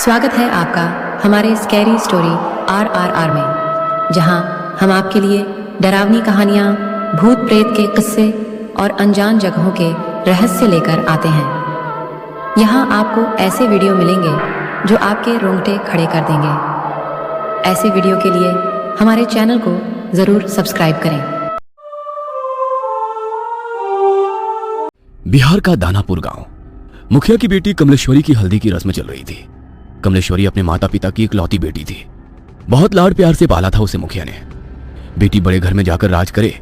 स्वागत है आपका हमारे स्कैरी स्टोरी RRR में, जहां हम आपके लिए डरावनी कहानियां, भूत प्रेत के किस्से और अनजान जगहों के रहस्य लेकर आते हैं। यहां आपको ऐसे वीडियो मिलेंगे जो आपके रोंगटे खड़े कर देंगे। ऐसे वीडियो के लिए हमारे चैनल को जरूर सब्सक्राइब करें। बिहार का दानापुर गांव। मुखिया की बेटी कमलेश्वरी की हल्दी की रस्म चल रही थी। कमलेश्वरी अपने माता पिता की इकलौती बेटी थी। बहुत लाड प्यार से पाला था उसे मुखिया ने। बेटी बड़े घर में जाकर राज करे,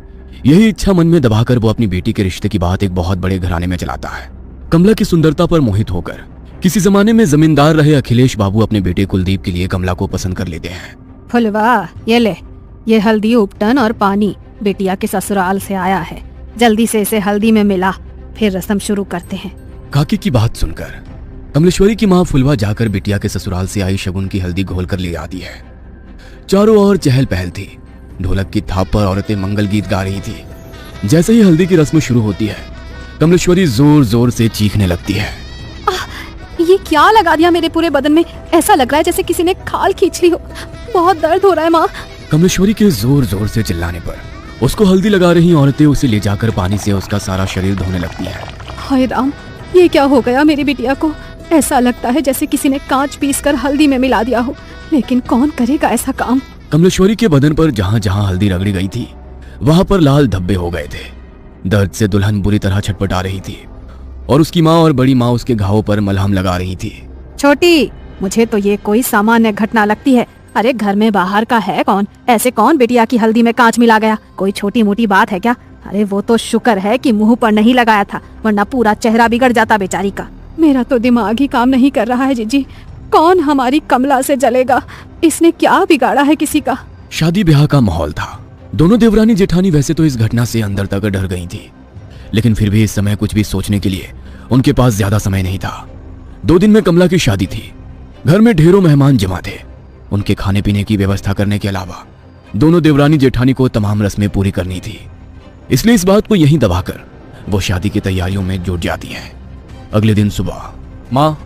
यही इच्छा मन में दबाकर वो अपनी बेटी के रिश्ते की बात एक बहुत बड़े घराने में चलाता है। कमला की सुंदरता पर मोहित होकर किसी जमाने में जमींदार रहे अखिलेश बाबू अपने बेटे कुलदीप के लिए कमला को पसंद कर लेते हैं। फुलवा, ये ले, ये हल्दी उपटन और पानी बेटिया के ससुराल से आया है। जल्दी से इसे हल्दी में मिला, फिर रस्म शुरू करते हैं। काकी की बात सुनकर कमलेश्वरी की माँ फुलवा जाकर बिटिया के ससुराल से आई शगुन की हल्दी घोल कर ले आती है। चारों ओर चहल पहल थी। ढोलक की थाप पर औरतें मंगल गीत गा रही थी। जैसे ही हल्दी की रस्म शुरू होती है, कमलेश्वरी जोर जोर से चीखने लगती है। ये क्या लगा दिया मेरे पूरे बदन में? ऐसा लग रहा है जैसे किसी ने खाल खींच ली हो। बहुत दर्द हो रहा है माँ। कमलेश्वरी के जोर जोर से चिल्लाने पर उसको हल्दी लगा रही औरतें उसे ले जाकर पानी से उसका सारा शरीर धोने लगती है। हाय राम, ये क्या हो गया मेरी बिटिया को? ऐसा लगता है जैसे किसी ने कांच पीसकर हल्दी में मिला दिया हो, लेकिन कौन करेगा ऐसा काम? कमलेश्वरी के बदन पर जहाँ जहाँ हल्दी रगड़ी गई थी, वहाँ पर लाल धब्बे हो गए थे। दर्द से दुल्हन बुरी तरह छटपटा रही थी और उसकी माँ और बड़ी माँ उसके घावों पर मलहम लगा रही थी। छोटी, मुझे तो ये कोई सामान्य घटना लगती है। अरे घर में बाहर का है कौन? ऐसे कौन बिटिया की हल्दी में कांच मिला गया? कोई छोटी मोटी बात है क्या? अरे वो तो शुक्र है कि मुंह पर नहीं लगाया था, वरना पूरा चेहरा बिगड़ जाता बेचारी का। मेरा तो दिमाग ही काम नहीं कर रहा है जीजी। कौन हमारी कमला से जलेगा? इसने क्या बिगाड़ा है किसी का? शादी ब्याह का माहौल था। दोनों देवरानी जेठानी वैसे तो इस घटना से अंदर तक डर गई थी, लेकिन फिर भी इस समय कुछ भी सोचने के लिए उनके पास ज्यादा समय नहीं था। 2 दिन में कमला की शादी थी। घर में ढेरों मेहमान जमा थे। उनके खाने पीने की व्यवस्था करने के अलावा दोनों देवरानी जेठानी को तमाम रस्में पूरी करनी थी, इसलिए इस बात को यहीं दबाकर वो शादी की तैयारियों में जुट जाती हैं। अगले दिन सुबह, माँ,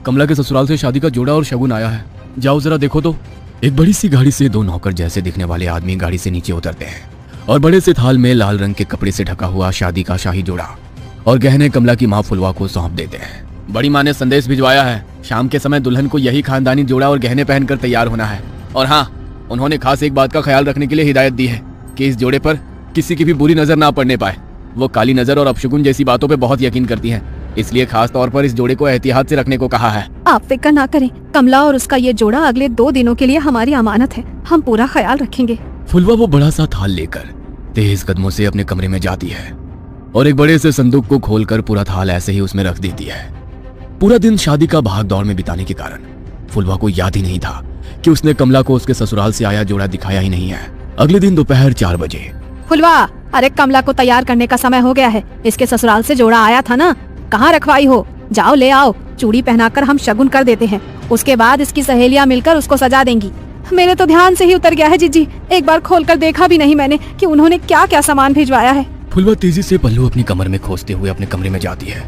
कमला के ससुराल से शादी का जोड़ा और शगुन आया है, जाओ जरा देखो तो। एक बड़ी सी गाड़ी से 2 नौकर जैसे दिखने वाले आदमी गाड़ी से नीचे उतरते हैं और बड़े से थाल में लाल रंग के कपड़े से ढका हुआ शादी का शाही जोड़ा और गहने कमला की माँ फुलवा को सौंप देते हैं। बड़ी माँ ने संदेश भिजवाया है, शाम के समय दुल्हन को यही खानदानी जोड़ा और गहने पहनकर तैयार होना है। और हाँ, उन्होंने खास एक बात का ख्याल रखने के लिए हिदायत दी है कि इस जोड़े पर किसी की भी बुरी नजर ना पड़ने पाए। वो काली नजर और अपशगुन जैसी बातों पे बहुत यकीन करती हैं, इसलिए खास तौर पर इस जोड़े को एहतियात से रखने को कहा है। आप फिक्र ना करें, कमला और उसका ये जोड़ा अगले 2 दिनों के लिए हमारी अमानत है। हम पूरा ख्याल रखेंगे। फुलवा वो बड़ा सा थाल लेकर तेज कदमों से अपने कमरे में जाती है और एक बड़े से संदूक को खोलकर पूरा थाल ऐसे ही उसमें रख देती है। पूरा दिन शादी का भाग दौड़ में बिताने के कारण फुलवा को याद ही नहीं था कि उसने कमला को उसके ससुराल से आया जोड़ा दिखाया ही नहीं है। अगले दिन दोपहर 4 बजे, फुलवा, अरे कमला को तैयार करने का समय हो गया है। इसके ससुराल से जोड़ा आया था ना, कहाँ रखवाई हो? जाओ ले आओ। चूड़ी पहनाकर हम शगुन कर देते हैं, उसके बाद इसकी सहेलियां मिलकर उसको सजा देंगी। मेरे तो ध्यान से ही उतर गया है जीजी, एक बार खोलकर देखा भी नहीं मैंने कि उन्होंने क्या क्या सामान भिजवाया है। फुलवा तेजी से पल्लू अपनी कमर में खोसते हुए अपने कमरे में जाती है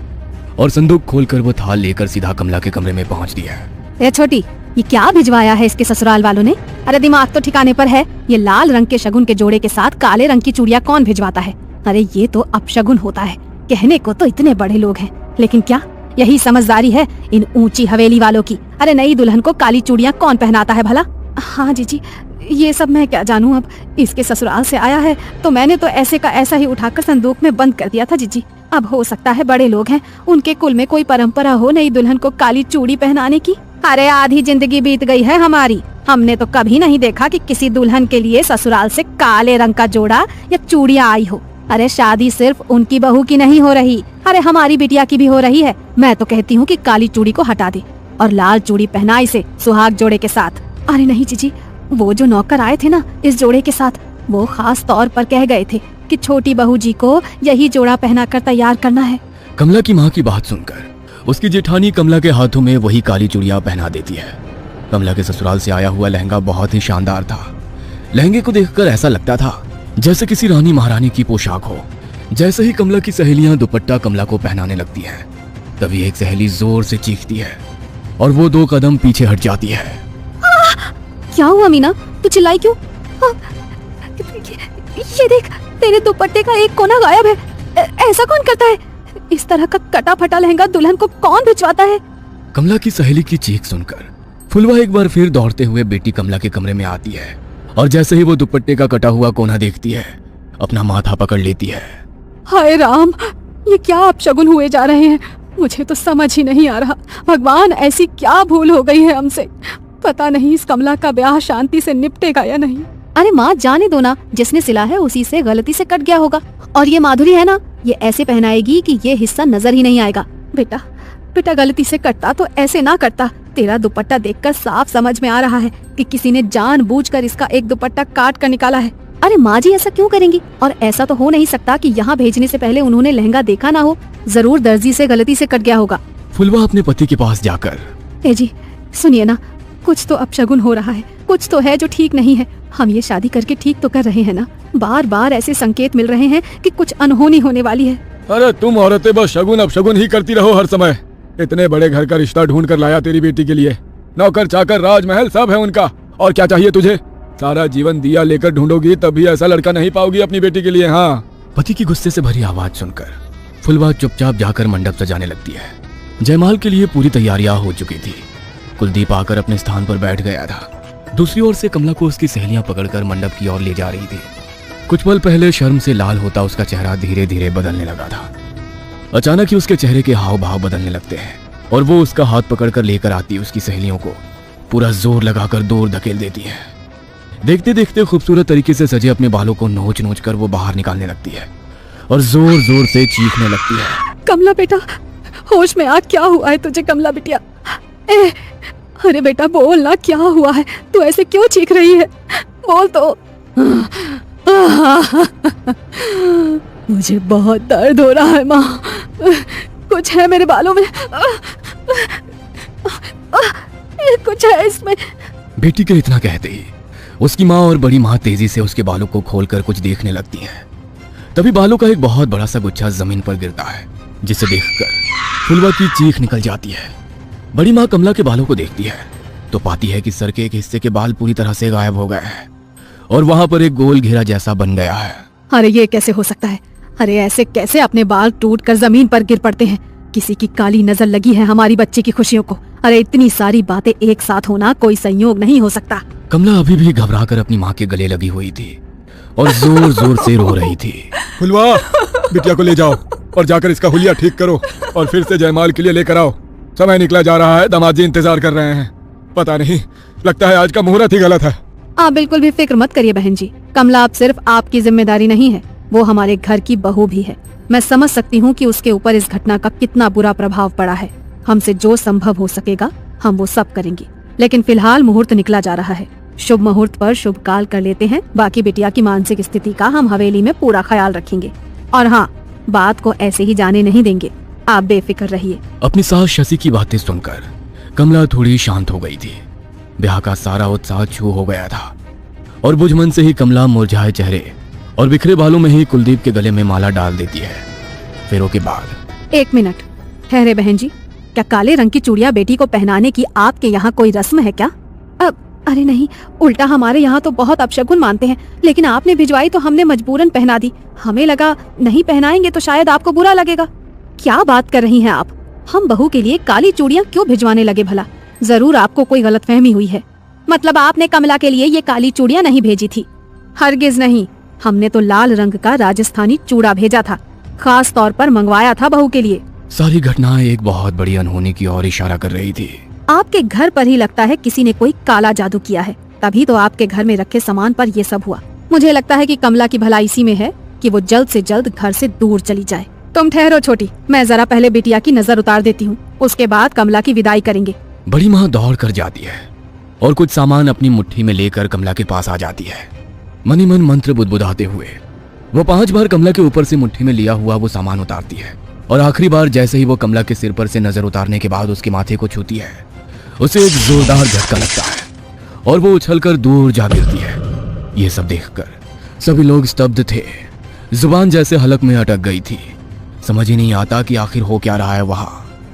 और संदूक खोलकर वो थाल लेकर सीधा कमला के कमरे में पहुंचती है। ए छोटी, ये क्या भिजवाया है इसके ससुराल वालों ने? अरे दिमाग तो ठिकाने पर है। ये लाल रंग के शगुन के जोड़े के साथ काले रंग की चूड़ियां कौन भिजवाता है? अरे ये तो अपशगुन होता है। कहने को तो इतने बड़े लोग हैं, लेकिन क्या यही समझदारी है इन ऊंची हवेली वालों की? अरे नई दुल्हन को काली चूड़ियां कौन पहनाता है भला? हाँ जीजी, ये सब मैं क्या जानूं। अब इसके ससुराल से आया है तो मैंने तो ऐसे का ऐसा ही उठाकर संदूक में बंद कर दिया था जीजी। अब हो सकता है बड़े लोग हैं, उनके कुल में कोई परंपरा हो नई दुल्हन को काली चूड़ी पहनाने की। अरे आधी जिंदगी बीत गई है हमारी, हमने तो कभी नहीं देखा कि किसी दुल्हन के लिए ससुराल से काले रंग का जोड़ा या चूड़ियां आई हो। अरे शादी सिर्फ उनकी बहू की नहीं हो रही, अरे हमारी बिटिया की भी हो रही है। मैं तो कहती हूँ कि काली चूड़ी को हटा दे और लाल चूड़ी पहनाई से सुहाग जोड़े के साथ। अरे नहीं जीजी, वो जो नौकर आए थे ना इस जोड़े के साथ, वो खास तौर पर कह गए थे कि छोटी बहू जी को यही जोड़ा पहनाकर तैयार करना है। कमला की माँ की बात सुनकर उसकी जेठानी कमला के हाथों में वही काली चूड़ियां पहना देती है। कमला के ससुराल से आया हुआ लहंगा बहुत ही शानदार था। लहंगे को देखकर ऐसा लगता था जैसे किसी रानी महारानी की पोशाक हो। जैसे ही कमला की सहेलियां दुपट्टा कमला को पहनाने लगती हैं, तभी एक सहेली जोर से चीखती है और वो 2 कदम पीछे हट जाती है। क्या हुआ मीना, तू चिल्लाई क्यों? ये देख, तेरे दुपट्टे का एक कोना गायब है। ऐसा कौन करता है? इस तरह का कटा फटा लहंगा दुल्हन को कौन भिजवाता है? कमला की सहेली की चीख सुनकर फुलवा एक बार फिर दौड़ते हुए बेटी कमला के कमरे में आती है और जैसे ही वो दुपट्टे का कटा हुआ कोना देखती है, अपना माथा पकड़ लेती है। हाय राम, ये क्या अपशगुन हुए जा रहे हैं? मुझे तो समझ ही नहीं आ रहा। भगवान, ऐसी क्या भूल हो गई है हमसे? पता नहीं इस कमला का ब्याह शांति से निपटेगा या नहीं। अरे माँ, जाने दो ना, जिसने सिला है उसी से गलती से कट गया होगा। और ये माधुरी है ना, ये ऐसे पहनाएगी कि ये हिस्सा नजर ही नहीं आएगा। बेटा गलती से कटता तो ऐसे ना करता। तेरा दुपट्टा देखकर साफ समझ में आ रहा है कि किसी ने जानबूझकर इसका एक दुपट्टा काट कर निकाला है। अरे माँ जी, ऐसा क्यों करेंगी? और ऐसा तो हो नहीं सकता कि यहाँ भेजने से पहले उन्होंने लहंगा देखा ना हो। जरूर दर्जी से गलती से कट गया होगा। फुलवा अपने पति के पास जाकर, ए जी सुनिए ना, कुछ तो अपशगुन हो रहा है, कुछ तो है जो ठीक नहीं है। हम ये शादी करके ठीक तो कर रहे हैं ना? बार बार ऐसे संकेत मिल रहे हैं कि कुछ अनहोनी होने वाली है। अरे तुम औरतें बस शगुन अपशगुन ही करती रहो हर समय। इतने बड़े घर का रिश्ता ढूंढ कर लाया तेरी बेटी के लिए। नौकर चाकर राजमहल सब है उनका, और क्या चाहिए तुझे? सारा जीवन दिया लेकर ढूंढोगी तभी ऐसा लड़का नहीं पाओगी अपनी बेटी के लिए। हाँ। पति की गुस्से से भरी आवाज सुनकर फुलवा चुपचाप जाकर मंडप सजाने लगती है। जयमाल के लिए पूरी तैयारियां हो चुकी थी। कुलदीप आकर अपने स्थान पर बैठ गया था। दूसरी ओर से कमला को उसकी सहेलियां पकड़कर मंडप की ओर ले जा रही थी। कुछ पल पहले शर्म से लाल होता उसका चेहरा धीरे धीरे बदलने लगा था। अचानक ही उसके चेहरे के हाव भाव बदलने लगते हैं और वो उसका हाथ पकड़कर लेकर आती उसकी सहेलियों को पूरा जोर लगाकर दूर धकेल देती है। देखते देखते खूबसूरत तरीके से सजे अपने बालों को नोच नोच कर वो बाहर निकालने लगती है और जोर जोर से चीखने लगती है। कमला बेटा, होश में आ, क्या हुआ है तुझे? कमला बिटिया, अरे बेटा बोल ना, क्या हुआ है? तू ऐसे क्यों चीख रही है? बोल तो। मुझे बहुत दर्द हो रहा है माँ, कुछ है मेरे बालों में, कुछ है इसमें। बेटी के इतना कहते ही उसकी माँ और बड़ी माँ तेजी से उसके बालों को खोलकर कुछ देखने लगती हैं। तभी बालों का एक बहुत बड़ा सा गुच्छा जमीन पर गिरता है, जिसे देखकर फुलवा की चीख निकल जाती है। बड़ी माँ कमला के बालों को देखती है तो पाती है कि सर के एक हिस्से के बाल पूरी तरह से गायब हो गए हैं और वहां पर एक गोल घेरा जैसा बन गया है। अरे ये कैसे हो सकता है? अरे ऐसे कैसे अपने बाल टूट कर जमीन पर गिर पड़ते हैं? किसी की काली नजर लगी है हमारी बच्चे की खुशियों को। अरे इतनी सारी बातें एक साथ होना कोई संयोग नहीं हो सकता। कमला अभी भी घबराकर अपनी माँ के गले लगी हुई थी और जोर जोर से रो रही थी। फुलवा, बिटिया को ले जाओ और जाकर इसका हुलिया ठीक करो और फिर से जयमाल के लिए लेकर आओ। समय निकला जा रहा है, दामाद जी इंतजार कर रहे हैं। पता नहीं, लगता है आज का मुहूर्त ही गलत है। आप बिल्कुल भी फिक्र मत करिए बहन जी। कमला अब सिर्फ आपकी जिम्मेदारी नहीं है, वो हमारे घर की बहू भी है। मैं समझ सकती हूँ कि उसके ऊपर इस घटना का कितना बुरा प्रभाव पड़ा है। हमसे जो संभव हो सकेगा हम वो सब करेंगे, लेकिन फिलहाल मुहूर्त निकला जा रहा है। शुभ मुहूर्त पर शुभ काल कर लेते हैं। बाकी बिटिया की मानसिक स्थिति का हम हवेली में पूरा ख्याल रखेंगे। और हाँ, बात को ऐसे ही जाने नहीं देंगे, आप बेफिक्र रहिए। अपनी सास शशि की बातें सुनकर कमला थोड़ी शांत हो गई थी। ब्याह का सारा उत्साह छू हो गया था और बुझमन से ही कमला मुरझाए चेहरे और बिखरे बालों में ही कुलदीप के गले में माला डाल देती है। फेरों के बाद 1 मिनट ठहरे बहन जी, क्या काले रंग की चूड़ियां बेटी को पहनाने की आपके यहाँ कोई रस्म है क्या? अरे नहीं, उल्टा हमारे यहाँ तो बहुत अपशगुन मानते हैं, लेकिन आपने भिजवाई तो हमने मजबूरन पहना दी। हमें लगा नहीं पहनाएंगे तो शायद आपको बुरा लगेगा। क्या बात कर रही हैं आप? हम बहू के लिए काली चूड़ियां क्यों भिजवाने लगे भला? जरूर आपको कोई गलतफहमी हुई है। मतलब आपने कमला के लिए ये काली चूड़ियां नहीं भेजी थी? हरगिज नहीं, हमने तो लाल रंग का राजस्थानी चूड़ा भेजा था, खास तौर पर मंगवाया था बहू के लिए। सारी घटनाएं एक बहुत बड़ी अनहोनी की ओर इशारा कर रही थी। आपके घर पर ही लगता है किसी ने कोई काला जादू किया है, तभी तो आपके घर में रखे सामान पर ये सब हुआ। मुझे लगता है कि कमला की भलाई इसी में है कि वो जल्द से जल्द घर से दूर चली जाए। तुम ठहरो छोटी, मैं जरा पहले बिटिया की नजर उतार देती हूँ, उसके बाद कमला की विदाई करेंगे। बड़ी माँ दौड़ कर जाती है और कुछ सामान अपनी मुट्ठी में लेकर कमला के पास आ जाती है। मनी मन मंत्र बुदबुदाते हुए वो 5 बार कमला के ऊपर से मुट्ठी में लिया हुआ वो सामान उतारती है और आखिरी बार जैसे ही वो कमला के सिर पर से नजर उतारने के बाद उसके माथे को छूती है, उसे एक जोरदार झटका लगता है और वो उछलकर दूर जा गिरती है। ये सब देखकर सभी लोग स्तब्ध थे, जुबान जैसे हलक में अटक गई थी। समझ ही नहीं आता कि आखिर हो क्या रहा है वहां।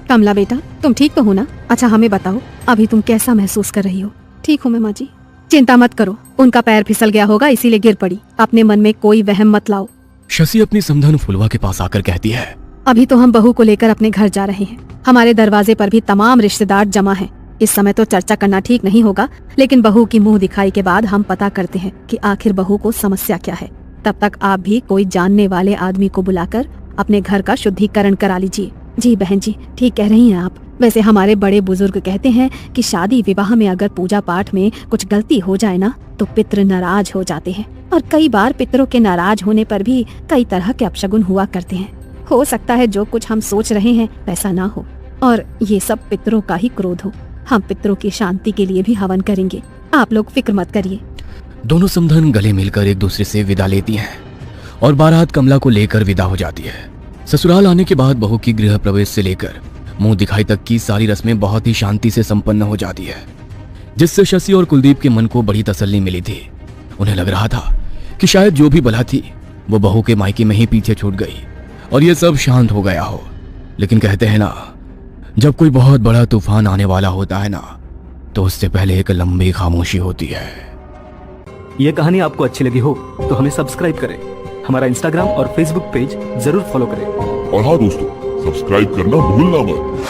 कमला बेटा, तुम ठीक तो हो ना? अच्छा हमें बताओ, अभी तुम कैसा महसूस कर रही हो? ठीक हूँ मैं माँ जी। चिंता मत करो, उनका पैर फिसल गया होगा इसीलिए गिर पड़ी। अपने मन में कोई वहम मत लाओ। शशि अपनी समधन फुलवा के पास आकर कहती है, अभी तो हम बहू को लेकर अपने घर जा रहे हैं। हमारे दरवाजे पर भी तमाम रिश्तेदार जमा हैं। इस समय तो चर्चा करना ठीक नहीं होगा, लेकिन बहू की मुंह दिखाई के बाद हम पता करते हैं कि आखिर बहू को समस्या क्या है। तब तक आप भी कोई जानने वाले आदमी को बुलाकर अपने घर का शुद्धिकरण करा लीजिए। जी बहन जी, ठीक कह रही हैं आप। वैसे हमारे बड़े बुजुर्ग कहते हैं कि शादी विवाह में अगर पूजा पाठ में कुछ गलती हो जाए ना तो पितृ नाराज हो जाते हैं, और कई बार पितरों के नाराज होने पर भी कई तरह के अपशगुन हुआ करते हैं। हो सकता है जो कुछ हम सोच रहे हैं वैसा ना हो, और ये सब पितरों का ही क्रोध हो। हम पितरों की शांति के लिए भी हवन करेंगे, आप लोग फिक्र मत करिए। दोनों समधन गले मिलकर एक दूसरे से विदा लेती हैं और बारात कमला को लेकर विदा हो जाती है। ससुराल आने के बाद बहू की गृह प्रवेश से लेकर मुंह दिखाई तक की सारी रस्में बहुत ही शांति से संपन्न हो जाती है, जिससे शशि और कुलदीप के मन को बड़ी तसल्ली मिली थी। उन्हें लग रहा था कि शायद जो भी बला थी वो बहू के मायके में ही पीछे छूट गई और ये सब शांत हो गया हो। लेकिन कहते हैं ना, जब कोई बहुत बड़ा तूफान आने वाला होता है ना, तो उससे पहले एक लंबी खामोशी होती है। ये कहानी आपको अच्छी लगी हो तो हमें सब्सक्राइब करें, हमारा इंस्टाग्राम और फेसबुक पेज जरूर फॉलो करें। और हाँ दोस्तों, सब्सक्राइब करना भूलना मत।